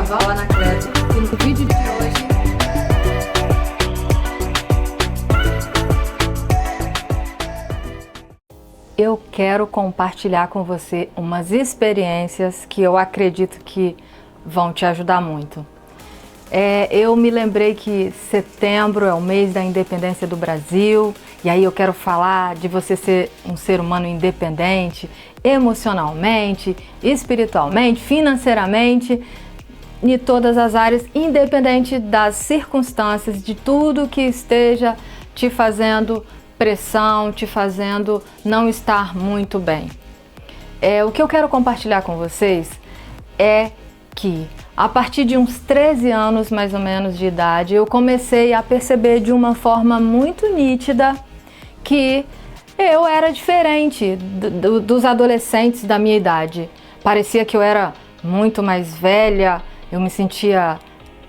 Carnaval Anacleto e no vídeo de hoje eu quero compartilhar com você umas experiências que eu acredito que vão te ajudar muito. Eu me lembrei que setembro é o mês da independência do Brasil, e aí eu quero falar de você ser um ser humano independente, emocionalmente, espiritualmente, financeiramente, em todas as áreas, independente das circunstâncias, de tudo que esteja te fazendo pressão, te fazendo não estar muito bem. O que eu quero compartilhar com vocês é que a partir de uns 13 anos mais ou menos de idade, eu comecei a perceber de uma forma muito nítida que eu era diferente dos adolescentes da minha idade. Parecia que eu era muito mais velha, eu me sentia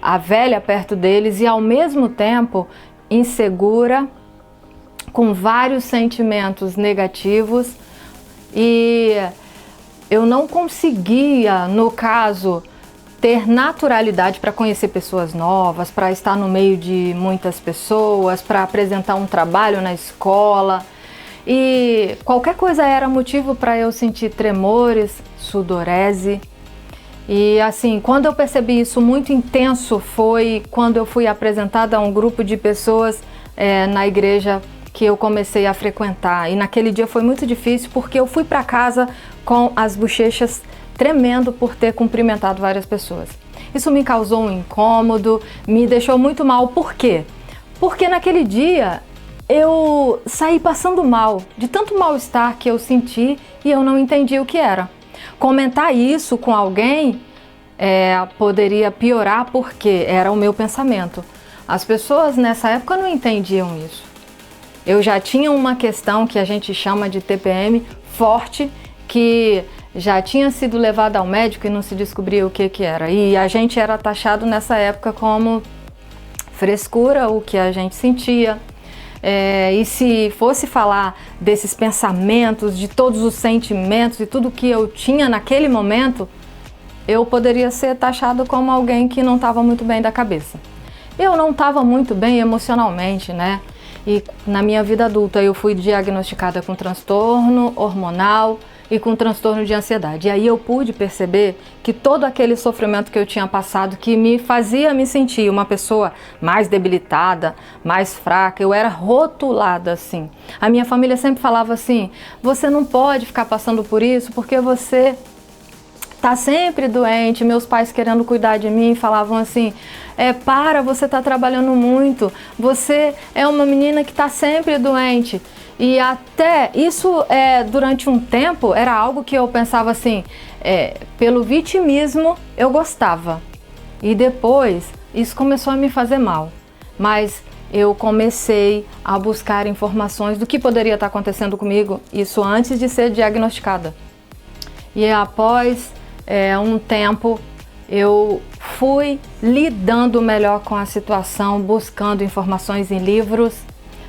a velha perto deles e ao mesmo tempo insegura, com vários sentimentos negativos, e eu não conseguia, no caso, ter naturalidade para conhecer pessoas novas, para estar no meio de muitas pessoas, para apresentar um trabalho na escola. E qualquer coisa era motivo para eu sentir tremores, sudorese. E assim, quando eu percebi isso muito intenso foi quando eu fui apresentada a um grupo de pessoas na igreja que eu comecei a frequentar. E naquele dia foi muito difícil porque eu fui para casa com as bochechas tremendo por ter cumprimentado várias pessoas. Isso me causou um incômodo, me deixou muito mal. Por quê? Porque naquele dia eu saí passando mal, de tanto mal-estar que eu senti e eu não entendi o que era. Comentar isso com alguém poderia piorar porque era o meu pensamento. As pessoas nessa época não entendiam isso. Eu já tinha uma questão que a gente chama de TPM forte, que já tinha sido levada ao médico e não se descobria o que era. E a gente era taxado nessa época como frescura, o que a gente sentia. E se fosse falar desses pensamentos, de todos os sentimentos e tudo que eu tinha naquele momento, eu poderia ser taxado como alguém que não estava muito bem da cabeça. Eu não estava muito bem emocionalmente, né? E na minha vida adulta eu fui diagnosticada com transtorno hormonal e com transtorno de ansiedade. E aí eu pude perceber que todo aquele sofrimento que eu tinha passado, que me fazia me sentir uma pessoa mais debilitada, mais fraca, eu era rotulada assim. A minha família sempre falava assim: você não pode ficar passando por isso porque você tá sempre doente. Meus pais, querendo cuidar de mim, falavam assim: você tá trabalhando muito, você é uma menina que tá sempre doente. E até isso, durante um tempo, era algo que eu pensava assim, pelo vitimismo eu gostava. E depois, isso começou a me fazer mal. Mas eu comecei a buscar informações do que poderia estar acontecendo comigo, isso antes de ser diagnosticada. E após um tempo, eu fui lidando melhor com a situação, buscando informações em livros,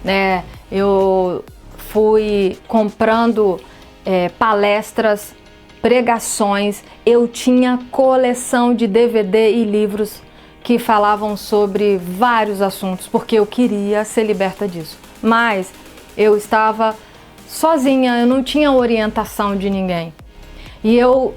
né? Eu fui comprando palestras, pregações. Eu tinha coleção de DVD e livros que falavam sobre vários assuntos, porque eu queria ser liberta disso. Mas eu estava sozinha, eu não tinha orientação de ninguém. E eu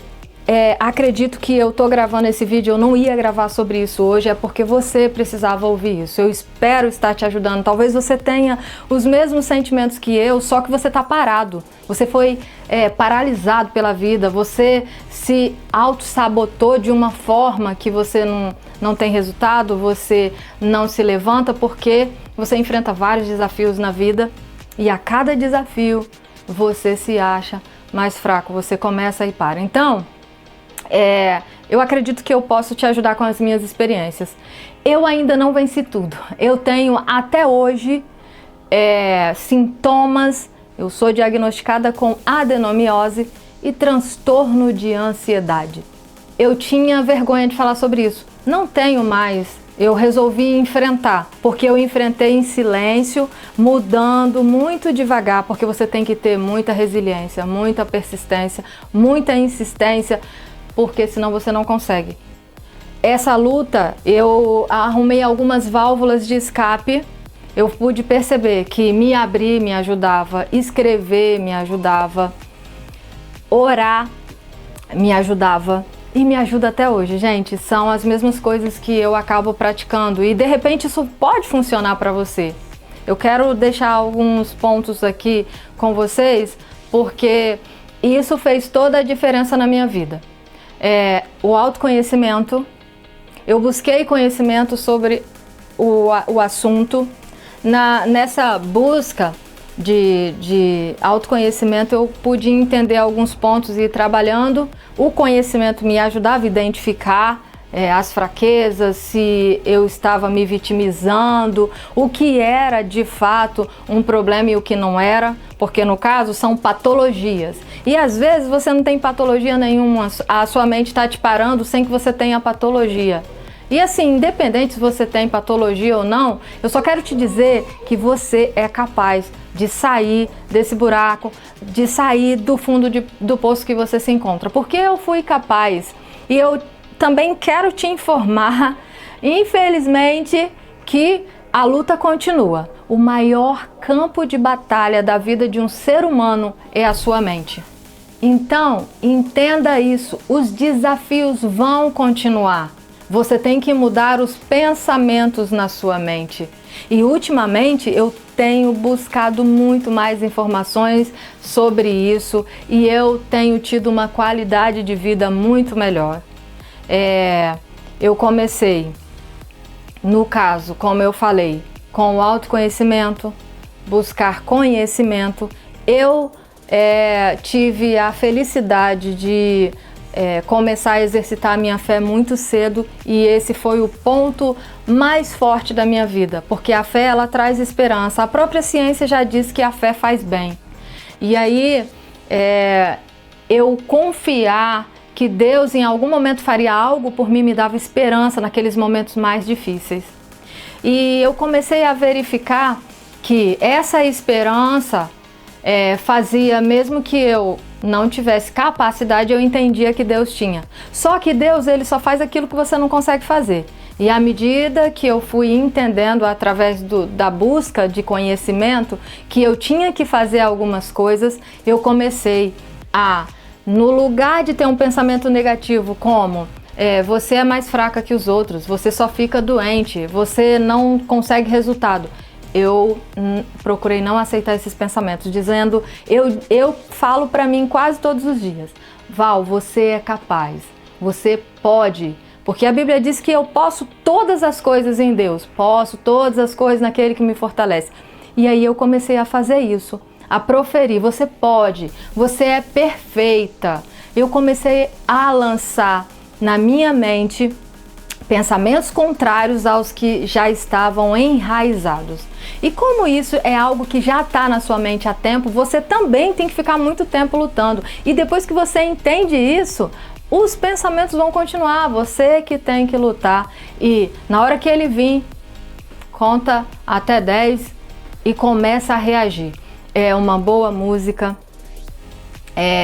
acredito que eu tô gravando esse vídeo, eu não ia gravar sobre isso hoje, é porque você precisava ouvir isso. Eu espero estar te ajudando. Talvez você tenha os mesmos sentimentos que eu, só que você tá parado. Você foi paralisado pela vida, você se auto-sabotou de uma forma que você não tem resultado, você não se levanta porque você enfrenta vários desafios na vida e a cada desafio você se acha mais fraco, você começa e para. Então, eu acredito que eu posso te ajudar com as minhas experiências. Eu ainda não venci tudo. Eu tenho até hoje sintomas. Eu sou diagnosticada com adenomiose e transtorno de ansiedade. Eu tinha vergonha de falar sobre isso. Não tenho mais. Eu resolvi enfrentar, porque eu enfrentei em silêncio, mudando muito devagar, porque você tem que ter muita resiliência, muita persistência, muita insistência, porque senão você não consegue. essa luta, eu arrumei algumas válvulas de escape. Eu pude perceber que me abrir me ajudava, escrever me ajudava, orar me ajudava e me ajuda até hoje, gente. São as mesmas coisas que eu acabo praticando e de repente isso pode funcionar para você. Eu quero deixar alguns pontos aqui com vocês porque isso fez toda a diferença na minha vida. O autoconhecimento, eu busquei conhecimento sobre o assunto. Nessa busca de autoconhecimento, eu pude entender alguns pontos e ir trabalhando. O conhecimento me ajudava a identificar as fraquezas, se eu estava me vitimizando, o que era de fato um problema e o que não era, porque no caso são patologias. E às vezes você não tem patologia nenhuma, a sua mente está te parando sem que você tenha patologia. E assim, independente se você tem patologia ou não, eu só quero te dizer que você é capaz de sair desse buraco, de sair do fundo do poço que você se encontra. Porque eu fui capaz. E eu também quero te informar, infelizmente, que a luta continua. O maior campo de batalha da vida de um ser humano é a sua mente. Então, entenda isso, os desafios vão continuar. Você tem que mudar os pensamentos na sua mente. E ultimamente eu tenho buscado muito mais informações sobre isso e eu tenho tido uma qualidade de vida muito melhor. Eu comecei, no caso, como eu falei, com o autoconhecimento, buscar conhecimento. Eu tive a felicidade de começar a exercitar a minha fé muito cedo e esse foi o ponto mais forte da minha vida, porque a fé ela traz esperança. A própria ciência já diz que a fé faz bem. E aí eu confiar que Deus em algum momento faria algo por mim me dava esperança naqueles momentos mais difíceis. E eu comecei a verificar que essa esperança fazia, mesmo que eu não tivesse capacidade, eu entendia que Deus tinha. Só que Deus, ele só faz aquilo que você não consegue fazer. E à medida que eu fui entendendo através da busca de conhecimento que eu tinha que fazer algumas coisas, eu comecei a, no lugar de ter um pensamento negativo como você é mais fraca que os outros, você só fica doente, você não consegue resultado, eu procurei não aceitar esses pensamentos, dizendo, eu falo para mim quase todos os dias, Val, você é capaz, você pode, porque a Bíblia diz que eu posso todas as coisas em Deus, posso todas as coisas naquele que me fortalece. E aí eu comecei a fazer isso, a proferir, você pode, você é perfeita. Eu comecei a lançar na minha mente pensamentos contrários aos que já estavam enraizados. E como isso é algo que já está na sua mente há tempo, você também tem que ficar muito tempo lutando. E depois que você entende isso, os pensamentos vão continuar, você que tem que lutar. E na hora que ele vir, conta até 10 e começa a reagir. É uma boa música,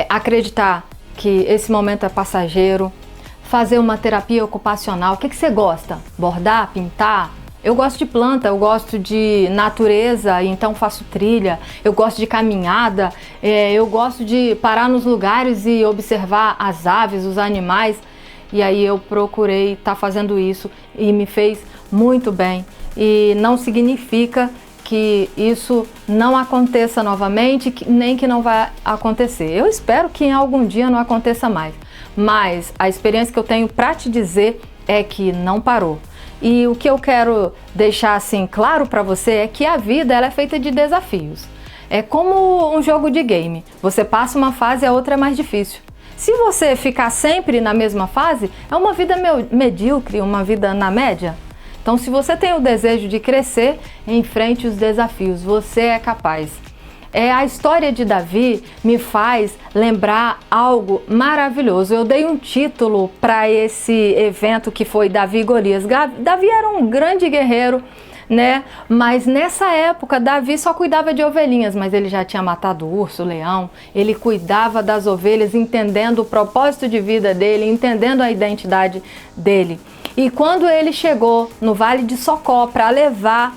acreditar que esse momento é passageiro, fazer uma terapia ocupacional. O que você gosta? Bordar, pintar? Eu gosto de planta, eu gosto de natureza, então faço trilha, eu gosto de caminhada, eu gosto de parar nos lugares e observar as aves, os animais. E aí eu procurei estar fazendo isso e me fez muito bem. E não significa que isso não aconteça novamente, nem que não vai acontecer. Eu espero que em algum dia não aconteça mais. Mas a experiência que eu tenho para te dizer é que não parou. E o que eu quero deixar assim claro para você é que a vida ela é feita de desafios. É como um jogo de game. Você passa uma fase e a outra é mais difícil. Se você ficar sempre na mesma fase, é uma vida medíocre, uma vida na média. Então, se você tem o desejo de crescer, enfrente os desafios. Você é capaz. A história de Davi me faz lembrar algo maravilhoso. Eu dei um título para esse evento que foi Davi e Golias. Davi era um grande guerreiro, né? Mas nessa época Davi só cuidava de ovelhinhas, mas ele já tinha matado o urso, o leão. Ele cuidava das ovelhas, entendendo o propósito de vida dele, entendendo a identidade dele. E quando ele chegou no Vale de Socó para levar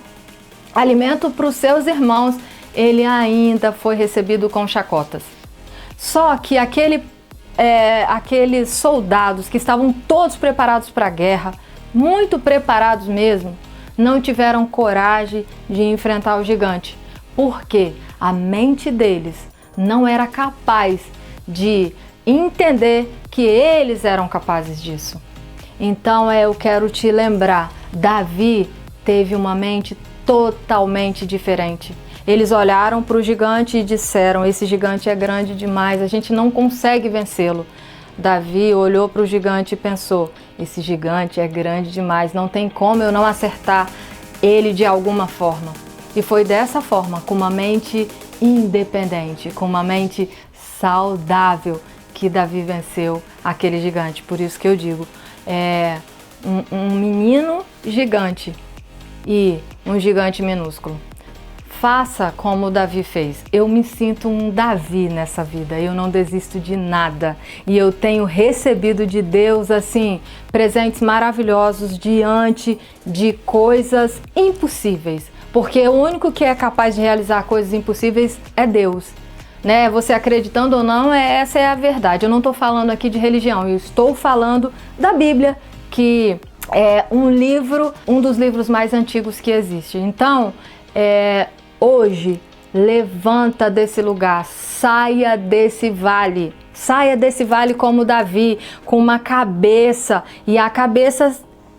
alimento para os seus irmãos, ele ainda foi recebido com chacotas. Só que aqueles soldados que estavam todos preparados para a guerra, muito preparados mesmo, não tiveram coragem de enfrentar o gigante, porque a mente deles não era capaz de entender que eles eram capazes disso. Então eu quero te lembrar, Davi teve uma mente totalmente diferente. Eles olharam para o gigante e disseram: esse gigante é grande demais, a gente não consegue vencê-lo. Davi olhou para o gigante e pensou: esse gigante é grande demais, não tem como eu não acertar ele de alguma forma. E foi dessa forma, com uma mente independente, com uma mente saudável, que Davi venceu aquele gigante. Por isso que eu digo, um menino gigante e um gigante minúsculo. Faça como Davi fez. Eu me sinto um Davi nessa vida, eu não desisto de nada. E eu tenho recebido de Deus, assim, presentes maravilhosos diante de coisas impossíveis. Porque o único que é capaz de realizar coisas impossíveis é Deus. Né? Você acreditando ou não, essa é a verdade. Eu não estou falando aqui de religião, eu estou falando da Bíblia, que é um dos livros mais antigos que existe. Então, hoje, levanta desse lugar, saia desse vale como Davi, com uma cabeça, e a cabeça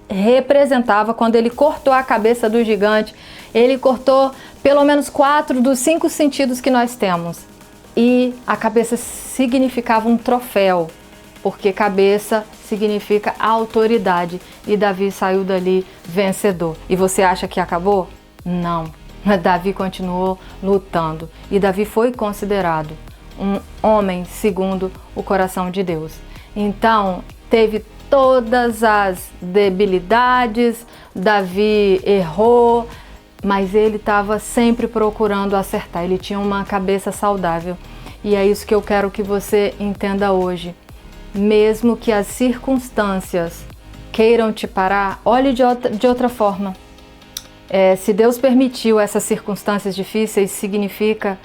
representava, quando ele cortou a cabeça do gigante, ele cortou pelo menos 4 dos 5 sentidos que nós temos, e a cabeça significava um troféu, porque cabeça significa autoridade, e Davi saiu dali vencedor. E você acha que acabou? Não. Davi continuou lutando e Davi foi considerado um homem segundo o coração de Deus. Então, teve todas as debilidades, Davi errou, mas ele estava sempre procurando acertar, ele tinha uma cabeça saudável. E é isso que eu quero que você entenda hoje. Mesmo que as circunstâncias queiram te parar, olhe de outra forma. Se Deus permitiu essas circunstâncias difíceis, significa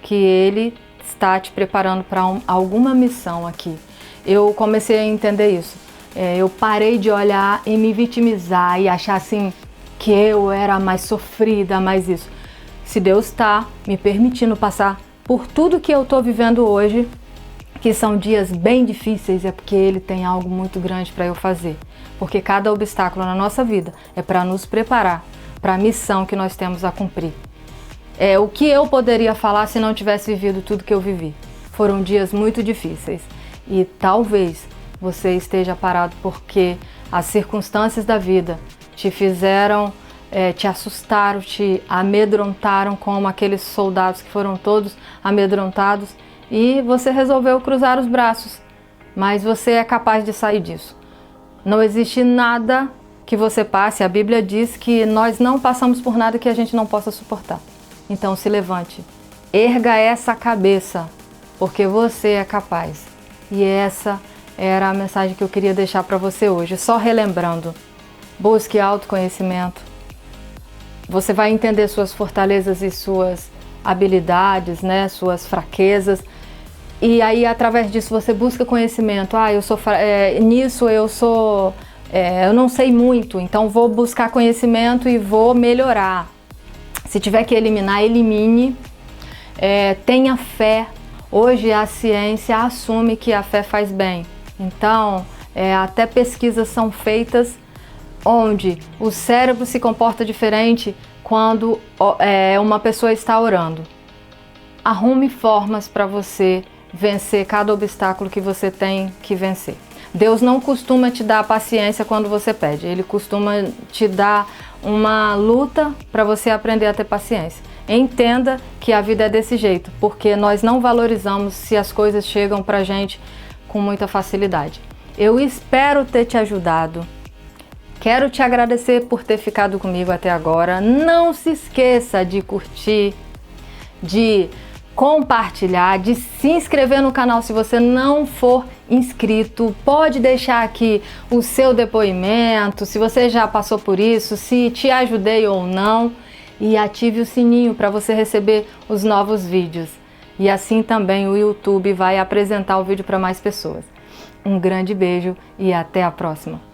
que Ele está te preparando para alguma missão aqui. Eu comecei a entender isso. Eu parei de olhar e me vitimizar e achar assim que eu era mais sofrida, mais isso. Se Deus está me permitindo passar por tudo que eu estou vivendo hoje, que são dias bem difíceis, é porque Ele tem algo muito grande para eu fazer. Porque cada obstáculo na nossa vida é para nos preparar para a missão que nós temos a cumprir. O que eu poderia falar se não tivesse vivido tudo que eu vivi? Foram dias muito difíceis e talvez você esteja parado porque as circunstâncias da vida te fizeram, te assustaram, te amedrontaram como aqueles soldados que foram todos amedrontados e você resolveu cruzar os braços, mas você é capaz de sair disso. Não existe nada que você passe, a Bíblia diz que nós não passamos por nada que a gente não possa suportar. Então se levante, erga essa cabeça, porque você é capaz. E essa era a mensagem que eu queria deixar para você hoje. Só relembrando, busque autoconhecimento. Você vai entender suas fortalezas e suas habilidades, né? Suas fraquezas. E aí, através disso, você busca conhecimento. Nisso eu não sei muito, então vou buscar conhecimento e vou melhorar. Se tiver que eliminar, elimine. Tenha fé. Hoje a ciência assume que a fé faz bem. Então, até pesquisas são feitas onde o cérebro se comporta diferente quando uma pessoa está orando. Arrume formas para você vencer cada obstáculo que você tem que vencer. Deus não costuma te dar paciência quando você pede, Ele costuma te dar uma luta para você aprender a ter paciência. Entenda que a vida é desse jeito, porque nós não valorizamos se as coisas chegam pra gente com muita facilidade. Eu espero ter te ajudado. Quero te agradecer por ter ficado comigo até agora. Não se esqueça de curtir, de compartilhar, de se inscrever no canal se você não for inscrito. Pode deixar aqui o seu depoimento, se você já passou por isso, se te ajudei ou não, e ative o sininho para você receber os novos vídeos. E assim também o YouTube vai apresentar o vídeo para mais pessoas. Um grande beijo e até a próxima!